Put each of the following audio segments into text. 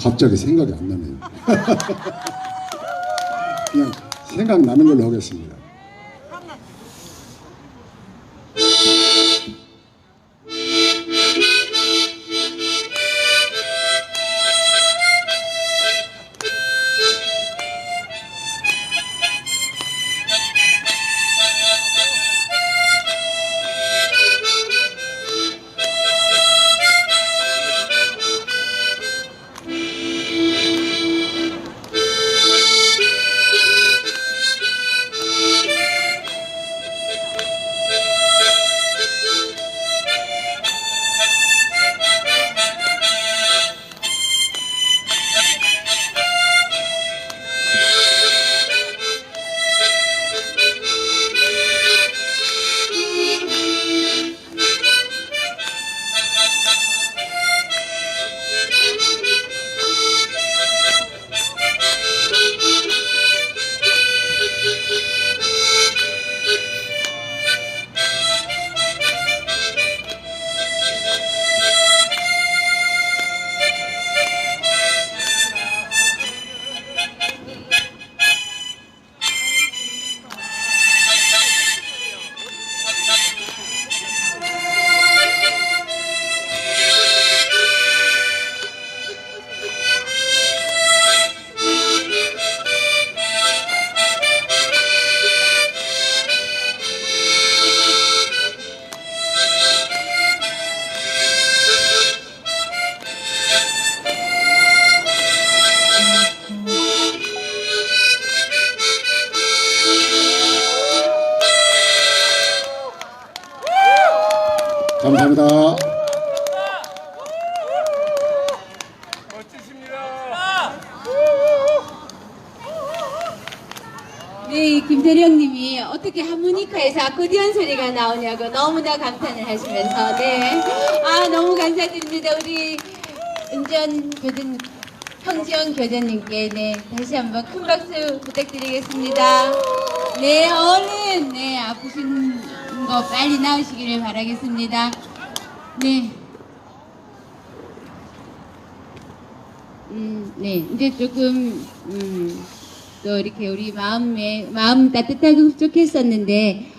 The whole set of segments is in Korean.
갑자기 생각이 안 나네요. 그냥 생각나는 걸로 하겠습니다. 감사합니다. 네, 김태령 님이 어떻게 하모니카에서 아코디언 소리가 나오냐고 너무나 감탄을 하시면서, 네. 아, 너무 감사드립니다. 우리 형지원 교장님께, 네, 다시 한번 큰 박수 부탁드리겠습니다. 네, 얼른, 네, 아프신 거 빨리 나으시기를 바라겠습니다. 네. 네, 이제 조금, 또 이렇게 우리 마음 따뜻하고 흡족했었는데,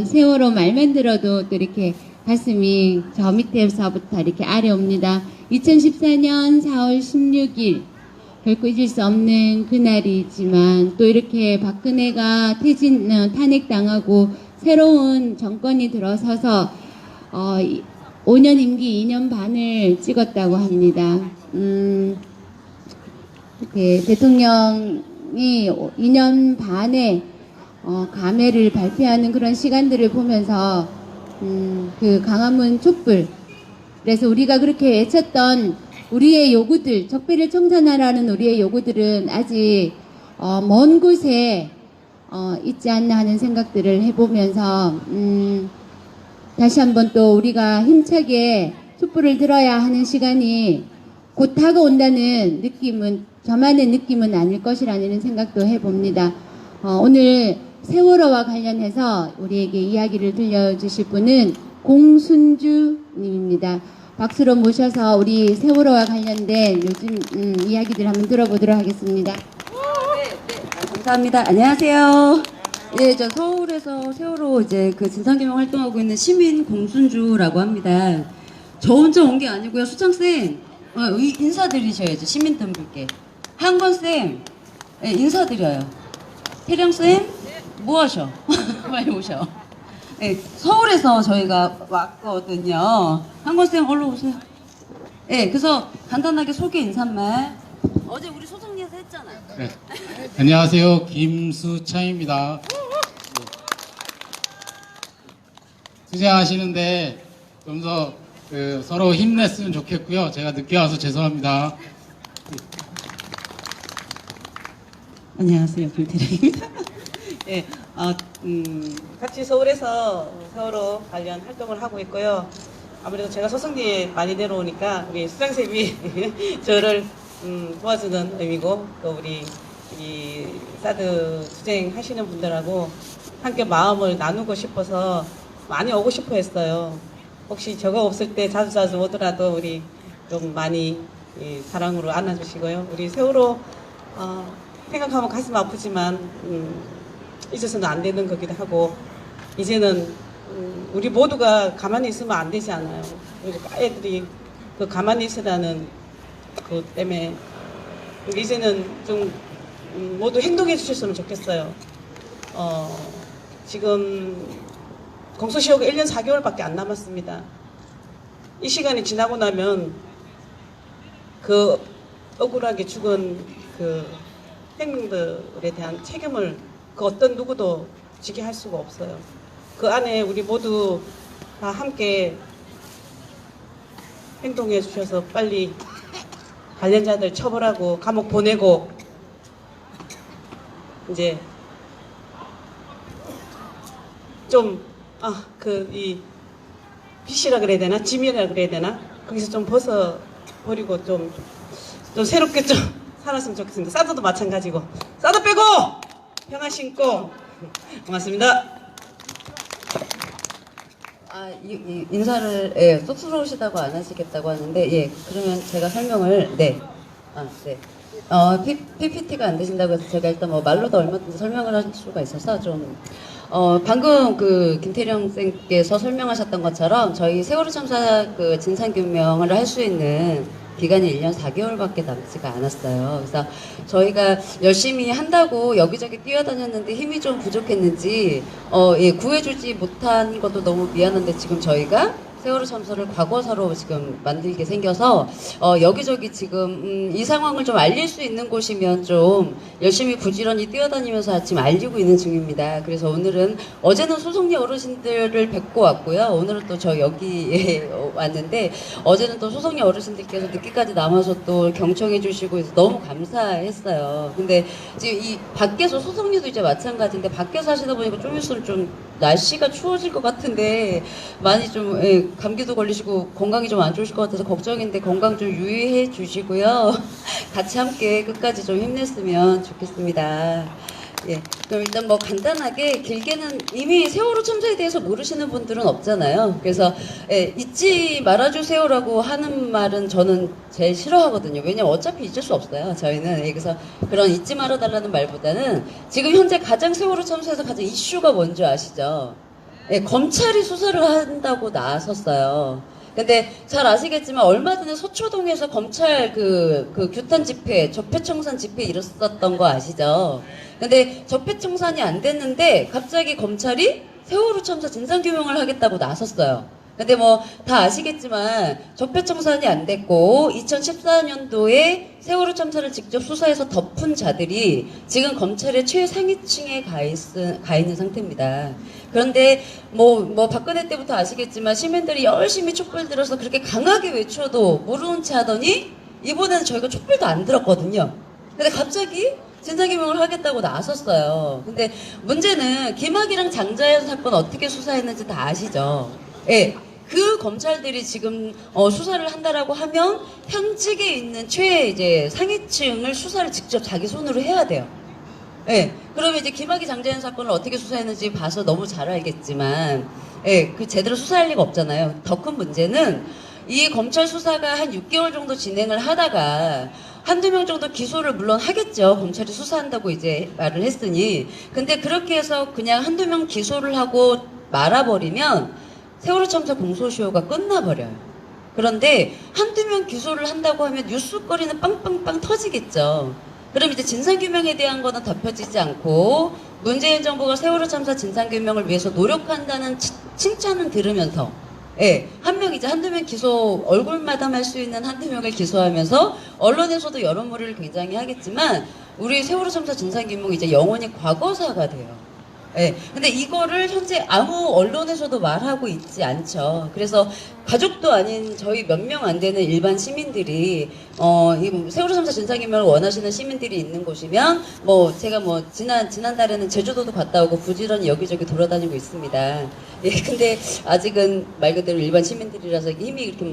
세월호 말만 들어도 또 이렇게 가슴이 저 밑에서부터 이렇게 아래옵니다. 2014년 4월 16일, 결코 잊을 수 없는 그날이지만, 또 이렇게 박근혜가 탄핵당하고 새로운 정권이 들어서서, 5년 임기 2년 반을 찍었다고 합니다. 이렇게 대통령이 2년 반에 감회를 발표하는 그런 시간들을 보면서 그 광화문 촛불, 그래서 우리가 그렇게 외쳤던 우리의 요구들, 적폐를 청산하라는 우리의 요구들은 아직 먼 곳에 있지 않나 하는 생각들을 해보면서 다시 한번 또 우리가 힘차게 촛불을 들어야 하는 시간이 곧 다가온다는 느낌은, 저만의 느낌은 아닐 것이라는 생각도 해봅니다. 오늘 세월호와 관련해서 우리에게 이야기를 들려주실 분은 공순주 님입니다. 박수로 모셔서 우리 세월호와 관련된 요즘 이야기들 한번 들어보도록 하겠습니다. 감사합니다. 안녕하세요. 네, 저 서울에서 세월호 이제 그 진상규명 활동하고 있는 시민 공순주라고 합니다. 저 혼자 온 게 아니고요. 수창쌤, 인사드리셔야죠. 시민분들께. 한건쌤, 네, 인사드려요. 태령쌤, 뭐 하셔? 빨리 오셔. 네, 서울에서 저희가 왔거든요. 한건쌤, 얼른 오세요. 네, 그래서 간단하게 소개 인사말. 어제 우리 소정리에서 했잖아요. 네. 안녕하세요. 김수창입니다. 투쟁하시는데 좀 더 서로 힘냈으면 좋겠고요. 제가 늦게 와서 죄송합니다. 안녕하세요. 불태령입니다. 네, 같이 서울에서 세월호 관련 활동을 하고 있고요. 아무래도 제가 소승리에 많이 내려오니까 우리 수장쌤이 저를 도와주는 의미고, 또 우리 이 사드 투쟁하시는 분들하고 함께 마음을 나누고 싶어서 많이 오고 싶어 했어요. 혹시 저거 없을 때 자주자주 오더라도 우리 좀 많이 이 사랑으로 안아주시고요. 우리 세월호 생각하면 가슴 아프지만 잊어서는 안 되는 거기도 하고 이제는 우리 모두가 가만히 있으면 안 되지 않아요. 우리 애들이 그 가만히 있으라는 그 때문에 이제는 좀 모두 행동해 주셨으면 좋겠어요. 지금 공소시효가 1년 4개월밖에 안 남았습니다. 이 시간이 지나고 나면 그 억울하게 죽은 그 생명들에 대한 책임을 그 어떤 누구도 지게 할 수가 없어요. 그 안에 우리 모두 다 함께 행동해 주셔서 빨리 관련자들 처벌하고 감옥 보내고 이제 좀 이 빛이라 그래야 되나 지면이라 그래야 되나 거기서 좀 벗어 버리고 좀 새롭게 좀 살았으면 좋겠습니다. 사드도 마찬가지고 사드 빼고 평화 신고 고맙습니다. 인사를 쑥스러우시다고 안 하시겠다고 하는데 그러면 제가 설명을 PPT가 안 되신다고 해서 제가 일단 말로도 얼마든지 설명을 할 수가 있어서 좀 방금 그 김태령 쌤께서 설명하셨던 것처럼 저희 세월호 참사 그 진상규명을 할 수 있는 기간이 1년 4개월밖에 남지가 않았어요. 그래서 저희가 열심히 한다고 여기저기 뛰어다녔는데 힘이 좀 부족했는지 구해주지 못한 것도 너무 미안한데 지금 저희가 세월호 참사를 과거사로 지금 만들게 생겨서 여기저기 지금 이 상황을 좀 알릴 수 있는 곳이면 좀 열심히 부지런히 뛰어다니면서 지금 알리고 있는 중입니다. 그래서 오늘은 어제는 소속리 어르신들을 뵙고 왔고요. 오늘은 또 저 여기에 왔는데 어제는 또 소속리 어르신들께서 늦게까지 남아서 또 경청해 주시고 해서 너무 감사했어요. 근데 지금 이 밖에서 소속리도 이제 마찬가지인데 밖에서 하시다 보니까 좀 있으면 좀 날씨가 추워질 것 같은데 많이 좀 감기도 걸리시고 건강이 좀 안 좋으실 것 같아서 걱정인데 건강 좀 유의해 주시고요. 같이 함께 끝까지 좀 힘냈으면 좋겠습니다. 그럼 일단 간단하게 길게는 이미 세월호 참사에 대해서 모르시는 분들은 없잖아요. 그래서 잊지 말아주세요라고 하는 말은 저는 제일 싫어하거든요. 왜냐면 어차피 잊을 수 없어요. 저희는 그래서 그런 잊지 말아달라는 말보다는 지금 현재 가장 세월호 참사에서 가장 이슈가 뭔지 아시죠? 검찰이 수사를 한다고 나섰어요. 근데 잘 아시겠지만 얼마 전에 서초동에서 검찰 그 규탄 집회, 적폐청산 집회 일었었던 거 아시죠? 근데 적폐청산이 안 됐는데 갑자기 검찰이 세월호 참사 진상규명을 하겠다고 나섰어요. 근데 다 아시겠지만 적폐청산이 안 됐고 2014년도에 세월호 참사를 직접 수사해서 덮은 자들이 지금 검찰의 최상위층에 가 있는 상태입니다. 그런데 박근혜 때부터 아시겠지만 시민들이 열심히 촛불 들어서 그렇게 강하게 외쳐도 모르는 체 하더니 이번에는 저희가 촛불도 안 들었거든요. 근데 갑자기 진상규명을 하겠다고 나섰어요. 근데 문제는 김학이랑 장자연 사건 어떻게 수사했는지 다 아시죠? 그 검찰들이 지금 수사를 한다라고 하면 현직에 있는 이제 상위층을 수사를 직접 자기 손으로 해야 돼요. 그러면 이제 김학의 장자연 사건을 어떻게 수사했는지 봐서 너무 잘 알겠지만, 그 제대로 수사할 리가 없잖아요. 더 큰 문제는 이 검찰 수사가 한 6개월 정도 진행을 하다가 한두 명 정도 기소를 물론 하겠죠. 검찰이 수사한다고 이제 말을 했으니. 근데 그렇게 해서 그냥 한두 명 기소를 하고 말아버리면 세월호 참사 공소시효가 끝나버려요. 그런데 한두 명 기소를 한다고 하면 뉴스거리는 빵빵빵 터지겠죠. 그럼 이제 진상규명에 대한 거는 덮여지지 않고 문재인 정부가 세월호 참사 진상규명을 위해서 노력한다는 칭찬은 들으면서 한 명 이제 한두 명 기소 얼굴 마담할 수 있는 한두 명을 기소하면서 언론에서도 여론몰이를 굉장히 하겠지만 우리 세월호 참사 진상규명이 이제 영원히 과거사가 돼요. 근데 이거를 현재 아무 언론에서도 말하고 있지 않죠. 그래서 가족도 아닌 저희 몇 명 안 되는 일반 시민들이 이 세월호 참사 진상규명을 원하시는 시민들이 있는 곳이면 제가 지난달에는 제주도도 갔다 오고 부지런히 여기저기 돌아다니고 있습니다. 근데 아직은 말 그대로 일반 시민들이라서 힘이 이렇게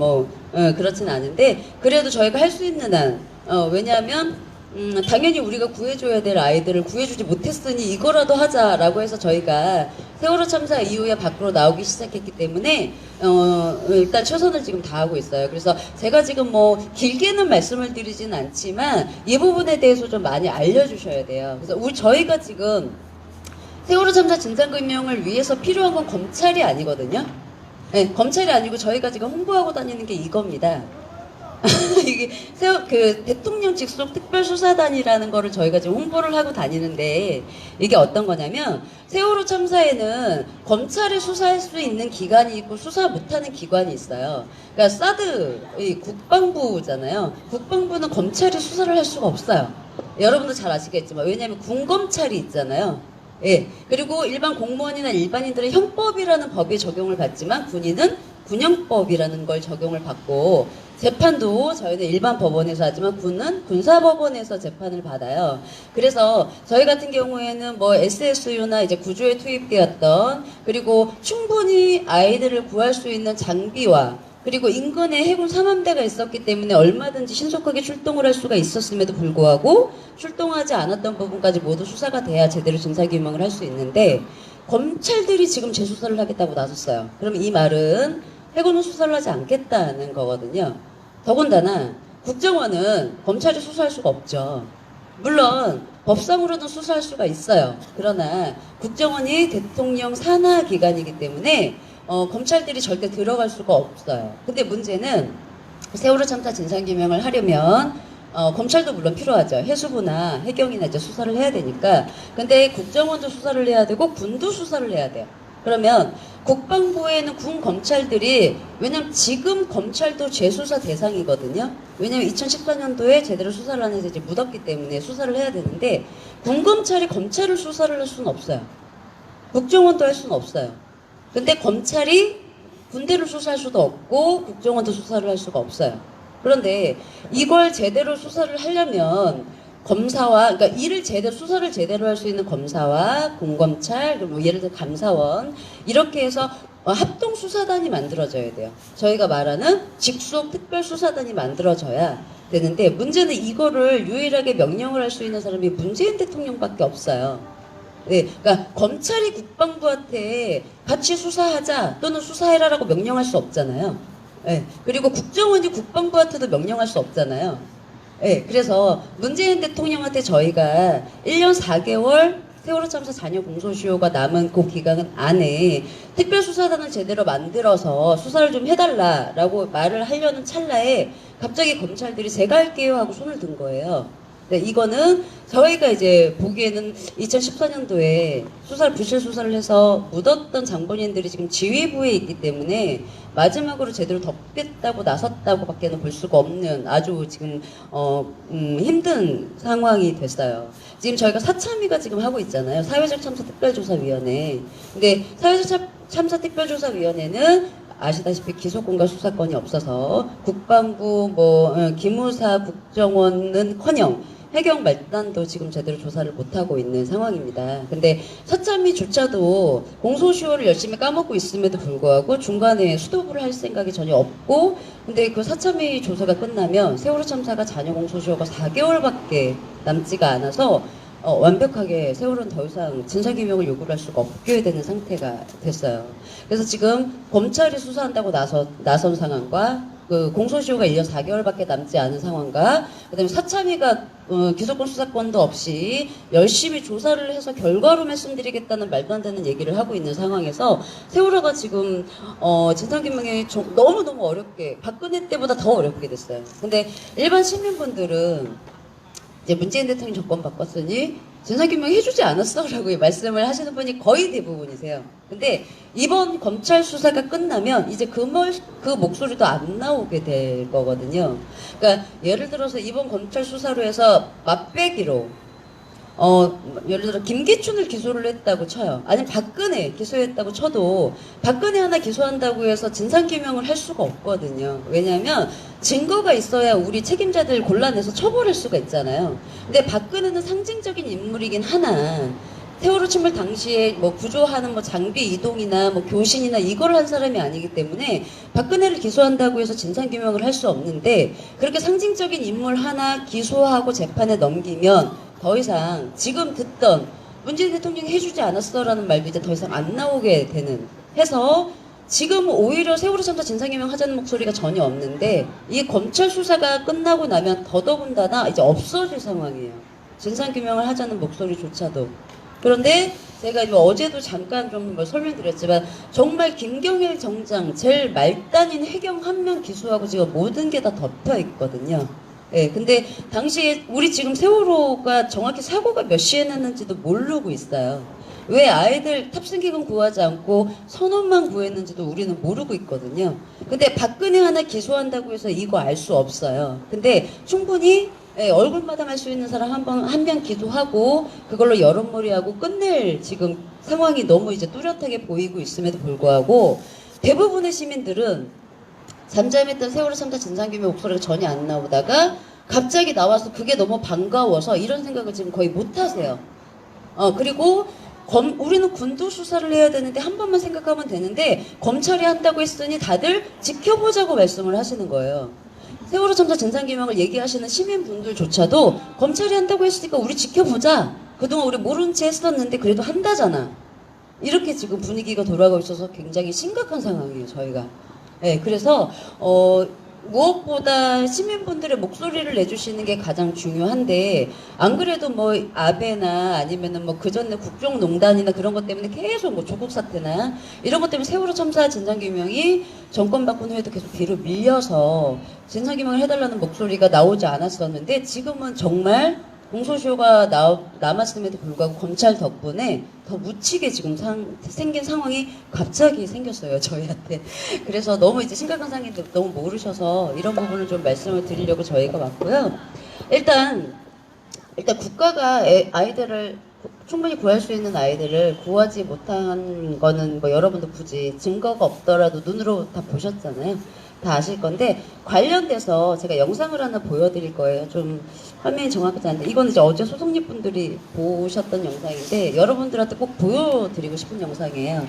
그렇진 않은데 그래도 저희가 할 수 있는 한 왜냐하면 당연히 우리가 구해줘야 될 아이들을 구해주지 못했으니 이거라도 하자라고 해서 저희가 세월호 참사 이후에 밖으로 나오기 시작했기 때문에 일단 최선을 지금 다하고 있어요. 그래서 제가 지금 뭐 길게는 말씀을 드리진 않지만 이 부분에 대해서 좀 많이 알려주셔야 돼요. 그래서 저희가 지금 세월호 참사 진상규명을 위해서 필요한 건 검찰이 아니거든요. 네, 검찰이 아니고 저희가 지금 홍보하고 다니는 게 이겁니다. 이게 그 대통령 직속 특별수사단이라는 거를 저희가 지금 홍보를 하고 다니는데 이게 어떤 거냐면 세월호 참사에는 검찰이 수사할 수 있는 기관이 있고 수사 못하는 기관이 있어요. 그러니까 사드 이 국방부잖아요. 국방부는 검찰이 수사를 할 수가 없어요. 여러분도 잘 아시겠지만 왜냐하면 군검찰이 있잖아요. 예. 그리고 일반 공무원이나 일반인들은 형법이라는 법에 적용을 받지만 군인은 군형법이라는 걸 적용을 받고 재판도 저희는 일반 법원에서 하지만 군은 군사법원에서 재판을 받아요. 그래서 저희 같은 경우에는 뭐 SSU나 이제 구조에 투입되었던 그리고 충분히 아이들을 구할 수 있는 장비와 그리고 인근에 해군 3함대가 있었기 때문에 얼마든지 신속하게 출동을 할 수가 있었음에도 불구하고 출동하지 않았던 부분까지 모두 수사가 돼야 제대로 진상규명을 할 수 있는데 검찰들이 지금 재수사를 하겠다고 나섰어요. 그럼 이 말은 해군은 수사를 하지 않겠다는 거거든요. 더군다나 국정원은 검찰이 수사할 수가 없죠. 물론 법상으로는 수사할 수가 있어요. 그러나 국정원이 대통령 산하 기관이기 때문에 검찰들이 절대 들어갈 수가 없어요. 근데 문제는 세월호 참사 진상규명을 하려면 검찰도 물론 필요하죠. 해수부나 해경이나 이제 수사를 해야 되니까. 근데 국정원도 수사를 해야 되고 군도 수사를 해야 돼요. 그러면 국방부에는 군 검찰들이 왜냐면 지금 검찰도 재수사 대상이거든요. 왜냐면 2014년도에 제대로 수사를 안 해서 이제 묻었기 때문에 수사를 해야 되는데 군 검찰이 검찰을 수사를 할 수는 없어요. 국정원도 할 수는 없어요. 근데 검찰이 군대를 수사할 수도 없고 국정원도 수사를 할 수가 없어요. 그런데 이걸 제대로 수사를 하려면 검사와 그러니까 일을 제대로 수사를 제대로 할 수 있는 검사와 공검찰 뭐 예를 들어 감사원 이렇게 해서 합동 수사단이 만들어져야 돼요. 저희가 말하는 직속 특별수사단이 만들어져야 되는데 문제는 이거를 유일하게 명령을 할 수 있는 사람이 문재인 대통령밖에 없어요. 네, 그러니까 검찰이 국방부한테 같이 수사하자 또는 수사해라라고 명령할 수 없잖아요. 네, 그리고 국정원이 국방부한테도 명령할 수 없잖아요. 네, 그래서 문재인 대통령한테 저희가 1년 4개월 세월호 참사 잔여 공소시효가 남은 그 기간 안에 특별수사단을 제대로 만들어서 수사를 좀 해달라라고 말을 하려는 찰나에 갑자기 검찰들이 제가 할게요 하고 손을 든 거예요. 네, 이거는 저희가 이제 보기에는 2014년도에 부실 수사를 해서 묻었던 장본인들이 지금 지휘부에 있기 때문에 마지막으로 제대로 덮겠다고 나섰다고 밖에는 볼 수가 없는 아주 지금 힘든 상황이 됐어요. 지금 저희가 사참위가 지금 하고 있잖아요. 사회적 참사 특별조사위원회. 근데 사회적 참사 특별조사위원회는 아시다시피 기소권과 수사권이 없어서 국방부, 기무사, 국정원은커녕 해경 말단도 지금 제대로 조사를 못하고 있는 상황입니다. 근데 사참위조차도 공소시효를 열심히 까먹고 있음에도 불구하고 중간에 수도부를 할 생각이 전혀 없고 근데 그 사참위 조사가 끝나면 세월호 참사가 잔여 공소시효가 4개월밖에 남지가 않아서 완벽하게 세월호는 더 이상 진상규명을 요구를 할 수가 없게 되는 상태가 됐어요. 그래서 지금 검찰이 수사한다고 나선 상황과 그 공소시효가 1년 4개월밖에 남지 않은 상황과 그다음에 사참위가 기소권 수사권도 없이 열심히 조사를 해서 결과로 말씀드리겠다는 말도 안 되는 얘기를 하고 있는 상황에서 세월호가 지금 진상규명이 너무너무 어렵게 박근혜 때보다 더 어렵게 됐어요. 근데 일반 시민분들은 이제 문재인 대통령 정권 바꿨으니 진상규명 해주지 않았어? 라고 말씀을 하시는 분이 거의 대부분이세요. 근데 이번 검찰 수사가 끝나면 이제 그 목소리도 안 나오게 될 거거든요. 그러니까 예를 들어서 이번 검찰 수사로 해서 맛배기로 예를 들어 김기춘을 기소를 했다고 쳐요. 아니면 박근혜 기소했다고 쳐도 박근혜 하나 기소한다고 해서 진상규명을 할 수가 없거든요. 왜냐하면 증거가 있어야 우리 책임자들 골라내서 처벌할 수가 있잖아요. 근데 박근혜는 상징적인 인물이긴 하나 세월호 침몰 당시에 뭐 구조하는 뭐 장비 이동이나 뭐 교신이나 이걸 한 사람이 아니기 때문에 박근혜를 기소한다고 해서 진상규명을 할 수 없는데, 그렇게 상징적인 인물 하나 기소하고 재판에 넘기면 더 이상 지금 듣던 문재인 대통령이 해주지 않았어라는 말도 이제 더 이상 안 나오게 되는 해서, 지금 오히려 세월호 참사 진상규명 하자는 목소리가 전혀 없는데, 이 검찰 수사가 끝나고 나면 더더군다나 이제 없어질 상황이에요. 진상규명을 하자는 목소리조차도. 그런데 제가 이제 어제도 잠깐 좀 뭐 설명드렸지만, 정말 김경일 정장 제일 말단인 해경 한 명 기소하고 지금 모든 게 다 덮여 있거든요. 예, 근데 당시에 우리 지금 세월호가 정확히 사고가 몇 시에 났는지도 모르고 있어요. 왜 아이들 탑승기금 구하지 않고 선원만 구했는지도 우리는 모르고 있거든요. 근데 박근혜 하나 기소한다고 해서 이거 알 수 없어요. 근데 충분히 얼굴마담 할 수 있는 사람 한 명 기소하고 그걸로 여론몰이하고 끝낼 지금 상황이 너무 이제 뚜렷하게 보이고 있음에도 불구하고, 대부분의 시민들은 잠잠했던 세월호 참사 진상규명 목소리가 전혀 안 나오다가 갑자기 나와서 그게 너무 반가워서 이런 생각을 지금 거의 못 하세요. 그리고 우리는 군도 수사를 해야 되는데 한 번만 생각하면 되는데, 검찰이 한다고 했으니 다들 지켜보자고 말씀을 하시는 거예요. 세월호 참사 진상규명을 얘기하시는 시민분들조차도 검찰이 한다고 했으니까 우리 지켜보자. 그동안 우리 모른 채 했었는데 그래도 한다잖아. 이렇게 지금 분위기가 돌아가고 있어서 굉장히 심각한 상황이에요, 저희가. 네, 그래서 무엇보다 시민분들의 목소리를 내주시는 게 가장 중요한데, 안 그래도 뭐 아베나 아니면은 뭐 그전에 국정농단이나 그런 것 때문에 계속 뭐 조국 사태나 이런 것 때문에 세월호 참사 진상규명이 정권 바꾼 후에도 계속 뒤로 밀려서 진상규명을 해달라는 목소리가 나오지 않았었는데, 지금은 정말 공소시효가 남았음에도 불구하고 검찰 덕분에 더 묻히게 지금 생긴 상황이 갑자기 생겼어요, 저희한테. 그래서 너무 이제 심각한 상황인데 너무 모르셔서 이런 부분을 좀 말씀을 드리려고 저희가 왔고요. 일단 국가가 아이들을 충분히 구할 수 있는 아이들을 구하지 못한 거는 뭐 여러분도 굳이 증거가 없더라도 눈으로 다 보셨잖아요. 다 아실 건데, 관련돼서 제가 영상을 하나 보여드릴 거예요. 좀 화면이 정확하지 않은데, 이거는 이제 어제 소속립 분들이 보셨던 영상인데 여러분들한테 꼭 보여드리고 싶은 영상이에요.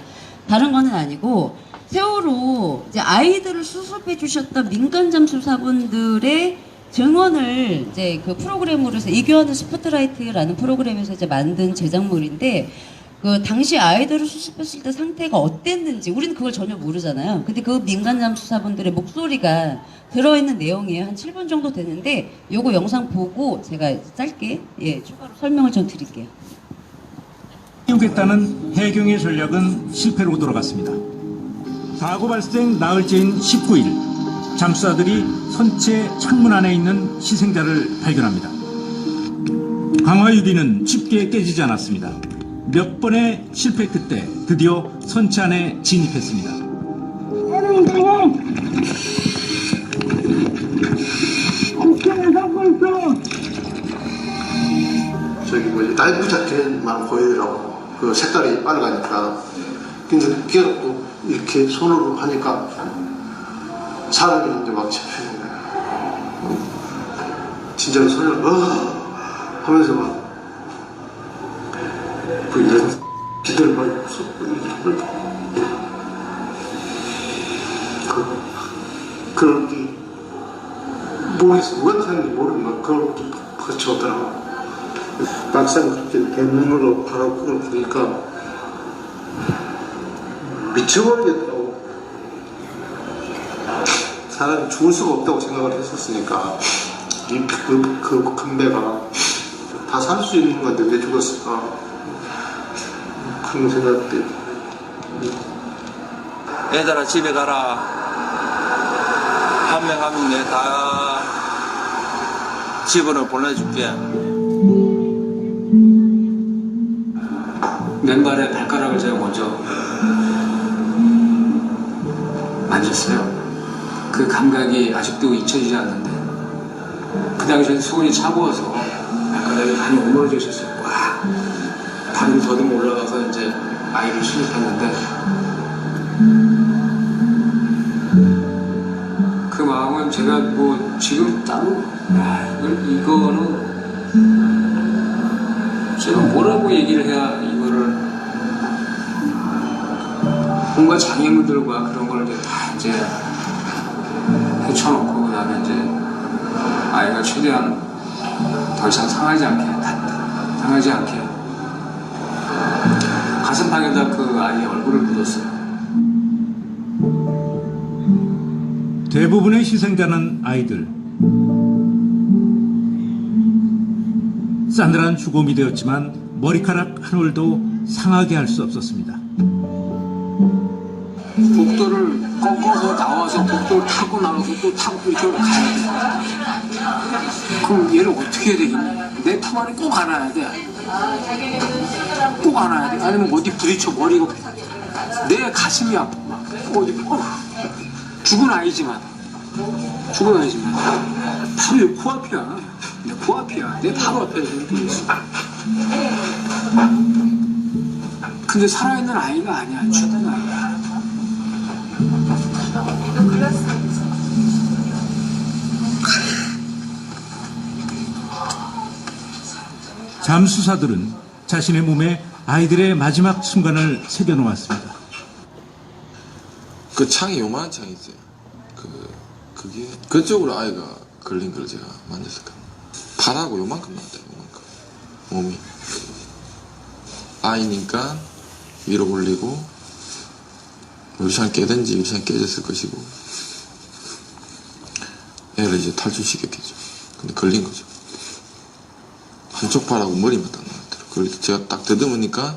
다른 거는 아니고, 세월호 이제 아이들을 수습해 주셨던 민간 잠수사분들의 증언을 이제 그 프로그램으로 해서 이교하는 스포트라이트라는 프로그램에서 이제 만든 제작물인데, 그 당시 아이들을 수습했을 때 상태가 어땠는지 우리는 그걸 전혀 모르잖아요. 근데 그 민간 잠수사분들의 목소리가 들어있는 내용이에요. 한 7분 정도 되는데 요거 영상 보고 제가 짧게 추가로 설명을 좀 드릴게요. 띄우겠다는 해경의 전략은 실패로 돌아갔습니다. 사고 발생 나흘째인 19일, 잠수사들이 선체 창문 안에 있는 희생자를 발견합니다. 강화 유리는 쉽게 깨지지 않았습니다. 몇 번의 실패 끝에 드디어 선체 안에 진입했습니다. 저기 뭐지, 라이프 자켓만 보이더라고. 그 색깔이 빨가니까. 근데 깨닫고 이렇게 손으로 하니까 사람이 있는데 막 잡히는 거야. 진짜 손을 하면서 막 그 이런 기대를 많이 없었고, 그런 게 모르겠어. 누가 사는지 모르는 거야. 그걸 좀 거쳐오더라고. 막상 그렇게 대문으로 바로 그걸 보니까 미쳐버리겠더라고. 사람이 죽을 수가 없다고 생각을 했었으니까, 그 금배가 다 살 수 있는 건데 왜 죽었을까, 그런 생각들. 얘들아 집에 가라. 한 명 한 명 내 다 집으로 보내줄게. 맨발에 발가락을 제가 먼저 만졌어요. 그 감각이 아직도 잊혀지지 않는데, 그 당시엔 수온이 차가워서 발가락이 많이 오므러져 있었어요. 와, 다리를 더듬어 올라가서 이제 아이를 수습했는데, 그 마음은 제가 뭐 지금 따로 이거는 제가 뭐라고 얘기를 해야 이걸 온갖 장애물들과 그런 걸 이제 다 이제 헤쳐놓고 그다음에 이제 아이가 최대한 더 이상 상하지 않게 가슴팍에다 그 아이의 얼굴을 묻었어요. 대부분의 희생자는 아이들. 싸늘한 죽음이 되었지만 머리카락 한 올도 상하게 할 수 없었습니다. 복도를 꺾어서 나와서 복도를 타고 나와서 또 타고 또 이렇게 가야 돼. 그럼 얘를 어떻게 해야 되겠니? 내 품 안에 꼭 안아야 돼. 꼭 안아야 돼. 아니면 어디 부딪혀 머리가 내 가슴이 아파. 어디 죽은 아이지만 바로 내 코앞이야. 내 코앞이야. 내 바로 앞에 있어. 근데 살아있는 아이가 아니야. 죽은 아이야. 잠수사들은 자신의 몸에 아이들의 마지막 순간을 새겨놓았습니다. 그 창이 요만한 창이 있어요. 그게 그쪽으로 아이가 걸린 걸 제가 만졌을 겁니다. 팔하고 요만큼 나왔대요. 요만큼 몸이 아이니까 위로 올리고 유리창 깨든지 유리창 깨졌을 것이고 애를 이제 탈출시켰겠죠. 근데 걸린 거죠. 한쪽 팔하고 머리만 딱 나왔더라고요. 제가 딱 더듬으니까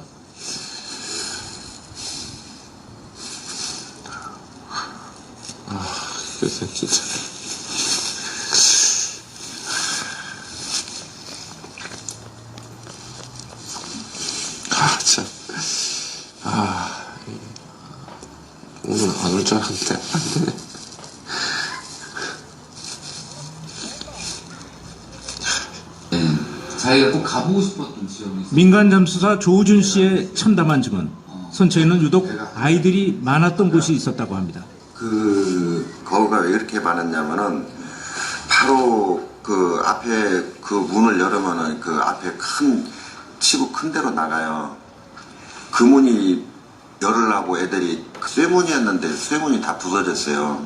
그래서 진짜 참 오늘은 안 올 줄 알았는데 안 되네. 자기가 꼭 가보고 싶었던 지역이 있어요. 민간 잠수사 조우준 씨의 참담한 증언. 선처에는 유독 아이들이 많았던 곳이 있었다고 합니다. 거기가 왜 이렇게 많았냐면은 바로 그 앞에 그 문을 열으면은 그 앞에 치고 큰 데로 나가요. 그 문이 열으려고 애들이 쇠문이었는데 쇠문이 다 부서졌어요.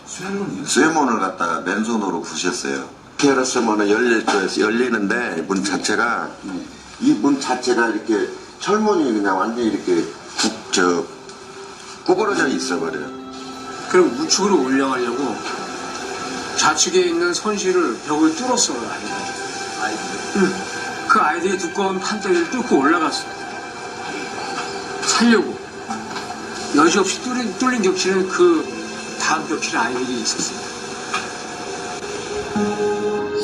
쇠문이요? 쇠문을 갖다가 맨손으로 부셨어요. 이렇게 열었으면 열리는데 문 자체가 이 문 자체가 이렇게 철문이 그냥 완전히 이렇게 구부러져 있어버려요. 그럼 우측으로 올라가려고 좌측에 있는 선실을 벽을 뚫었어요. 아이들이. 그 아이들이 두꺼운 판때기를 뚫고 올라갔어요. 살려고. 여지없이 뚫린 격실은 그 다음 격실에 아이들이 있었어요.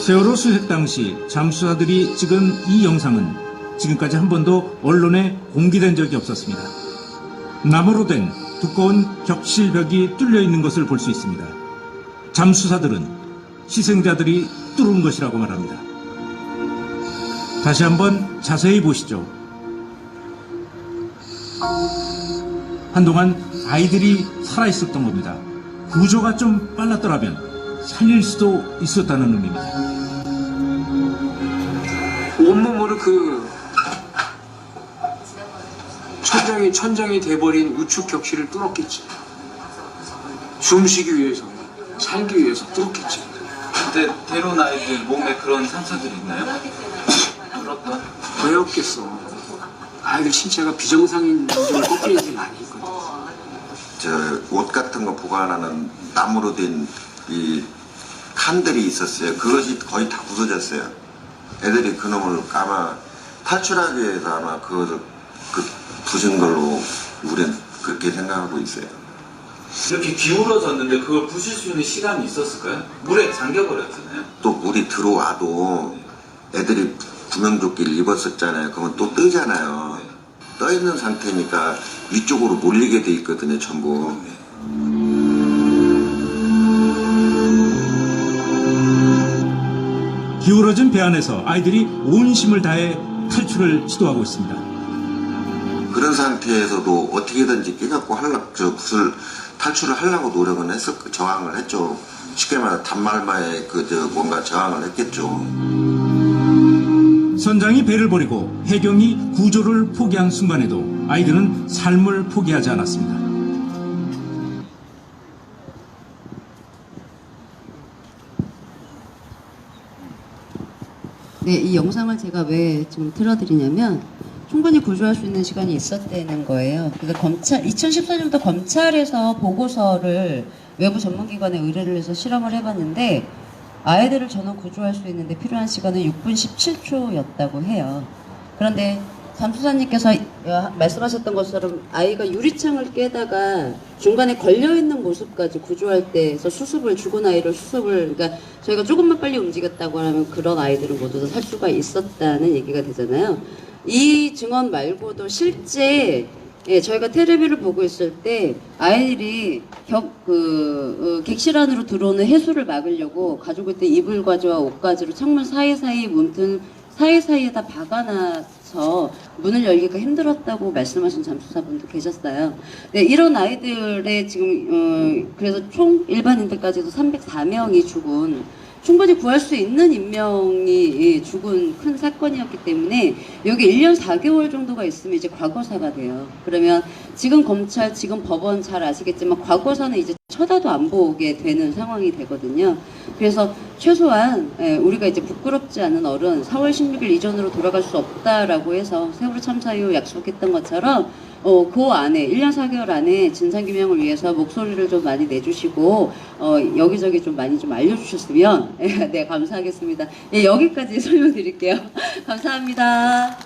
세월호 수색 당시 잠수사들이 찍은 이 영상은 지금까지 한 번도 언론에 공개된 적이 없었습니다. 나무로 된 두꺼운 격실벽이 뚫려 있는 것을 볼 수 있습니다. 잠수사들은 희생자들이 뚫은 것이라고 말합니다. 다시 한번 자세히 보시죠. 한동안 아이들이 살아있었던 겁니다. 구조가 좀 빨랐더라면 살릴 수도 있었다는 의미입니다. 온몸으로 그 천장이 돼버린 우측 격실을 뚫었겠지. 숨쉬기 위해서, 살기 위해서 뚫었겠지. 그때 대로운 아이들 몸에 그런 상처들이 있나요? 뚫었던? 왜 없겠어. 아이들 신체가 비정상인 좀 꺾이는 게 많이 있거든. 옷 같은 거 보관하는 나무로 된 이 칸들이 있었어요. 그것이 거의 다 부서졌어요. 애들이 그놈을 아마 탈출하기 위해서 아마 그 부순 걸로 우리는 그렇게 생각하고 있어요. 이렇게 기울어졌는데 그걸 부실 수 있는 시간이 있었을까요? 물에 잠겨버렸잖아요. 또 물이 들어와도 애들이 구명조끼를 입었었잖아요. 그러면 또 뜨잖아요. 떠 있는 상태니까 위쪽으로 몰리게 돼 있거든요, 전부. 기울어진 배 안에서 아이들이 온 힘을 다해 탈출을 시도하고 있습니다. 그런 상태에서도 어떻게든지 깨갖고 탈출을 하려고 노력은 저항을 했죠. 쉽게 말해 단말마에 뭔가 저항을 했겠죠. 선장이 배를 버리고 해경이 구조를 포기한 순간에도 아이들은 삶을 포기하지 않았습니다. 네, 이 영상을 제가 왜 지금 틀어드리냐면 충분히 구조할 수 있는 시간이 있었다는 거예요. 그래서 2014년부터 검찰에서 보고서를 외부 전문기관에 의뢰를 해서 실험을 해봤는데 아이들을 전원 구조할 수 있는데 필요한 시간은 6분 17초였다고 해요. 그런데 잠수사님께서 말씀하셨던 것처럼 아이가 유리창을 깨다가 중간에 걸려있는 모습까지 구조할 때에서 수습을, 죽은 아이를 수습을, 그러니까 저희가 조금만 빨리 움직였다고 하면 그런 아이들은 모두 다 살 수가 있었다는 얘기가 되잖아요. 이 증언 말고도 실제 저희가 텔레비를 보고 있을 때 아이들이 객실 안으로 들어오는 해수를 막으려고 가지고 있던 이불가지와 옷가지로 창문 사이사이 문틈 사이사이에다 박아놔서 문을 열기가 힘들었다고 말씀하신 잠수사분도 계셨어요. 네, 이런 아이들의 지금 그래서 총 일반인들까지도 304명이 죽은, 충분히 구할 수 있는 인명이 죽은 큰 사건이었기 때문에 여기 1년 4개월 정도가 있으면 이제 과거사가 돼요. 그러면 지금 검찰, 지금 법원 잘 아시겠지만 과거사는 이제 쳐다도 안 보게 되는 상황이 되거든요. 그래서 최소한 우리가 이제 부끄럽지 않은 어른 4월 16일 이전으로 돌아갈 수 없다라고 해서 세월호 참사 이후 약속했던 것처럼 그 안에 1년 4개월 안에 진상규명을 위해서 목소리를 좀 많이 내주시고 여기저기 좀 많이 좀 알려주셨으면 네, 감사하겠습니다. 네, 여기까지 설명드릴게요. 감사합니다.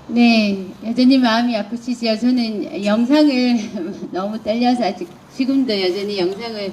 네, 여전히 마음이 아프시죠. 저는 영상을 너무 떨려서 아직 지금도 여전히 영상을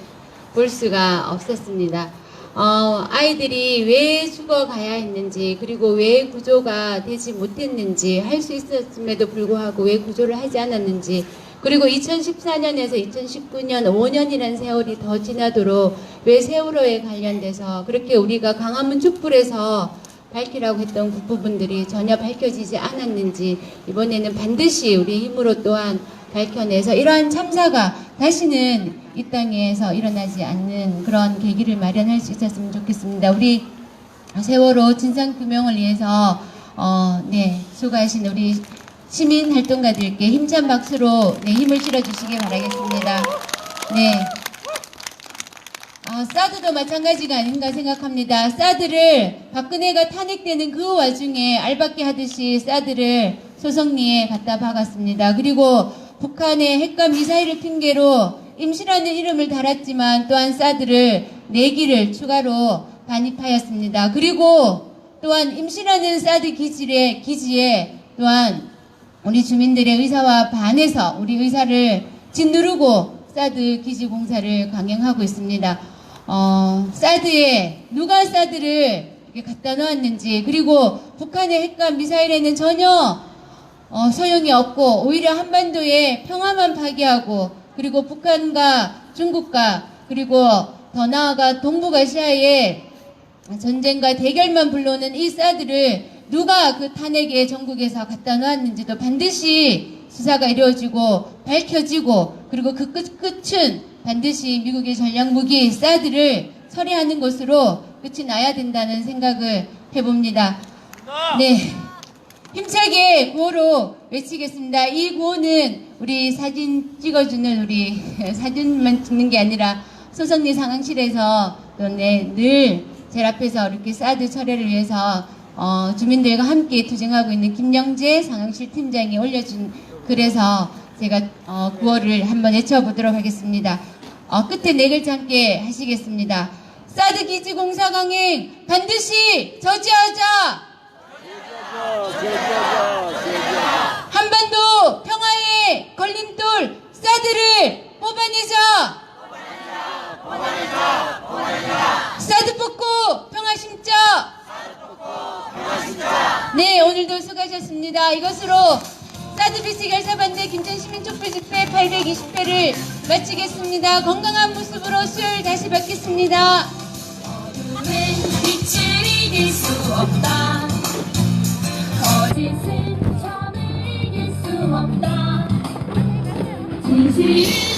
볼 수가 없었습니다. 아이들이 왜 죽어가야 했는지, 그리고 왜 구조가 되지 못했는지, 할 수 있었음에도 불구하고 왜 구조를 하지 않았는지, 그리고 2014년에서 2019년 5년이라는 세월이 더 지나도록 왜 세월호에 관련돼서 그렇게 우리가 광화문 촛불에서 밝히라고 했던 그 부분들이 전혀 밝혀지지 않았는지 이번에는 반드시 우리 힘으로 또한 밝혀내서 이러한 참사가 다시는 이 땅에서 일어나지 않는 그런 계기를 마련할 수 있었으면 좋겠습니다. 우리 세월호 진상규명을 위해서 네, 수고하신 우리 시민활동가들께 힘찬 박수로 네, 힘을 실어주시기 바라겠습니다. 네. 사드도 마찬가지가 아닌가 생각합니다. 사드를 박근혜가 탄핵되는 그 와중에 알박기 하듯이 사드를 소성리에 갖다 박았습니다. 그리고 북한의 핵과 미사일을 핑계로 임시라는 이름을 달았지만 또한 사드를 4기를 추가로 반입하였습니다. 그리고 또한 임시라는 사드 기지에 또한 우리 주민들의 의사와 반해서 우리 의사를 짓누르고 사드 기지 공사를 강행하고 있습니다. 사드에 누가 사드를 이렇게 갖다 놓았는지, 그리고 북한의 핵과 미사일에는 전혀 소용이 없고 오히려 한반도에 평화만 파기하고, 그리고 북한과 중국과 그리고 더 나아가 동북아시아의 전쟁과 대결만 불러오는 이 사드를 누가 그 탄핵에 전국에서 갖다 놓았는지도 반드시 수사가 이루어지고 밝혀지고, 그리고 그 끝은 반드시 미국의 전략무기 사드를 처리하는 것으로 끝이 나야 된다는 생각을 해봅니다. 네, 힘차게 구호로 외치겠습니다. 이 구호는 우리 사진 찍어주는 우리 사진만 찍는 게 아니라 소성리 상황실에서 또 늘 제 앞에서 이렇게 사드 처리를 위해서 주민들과 함께 투쟁하고 있는 김영재 상황실 팀장이 올려준 글에서 제가 구호를 한번 외쳐보도록 하겠습니다. 끝에 4글자 함께 하시겠습니다. 사드 기지 공사 강행 반드시 저지하자. 한반도 평화의 걸림돌 사드를 뽑아내자. 사드 뽑고 평화 심자. 네, 오늘도 수고하셨습니다. 이것으로 사드비스 결사반대 김천시민촛불 집회 820회를 마치겠습니다. 건강한 모습으로 수요일 다시 뵙겠습니다. 어둠은 빛을 이길 수 없다. 거짓은 점을 이길 수 없다. 진실은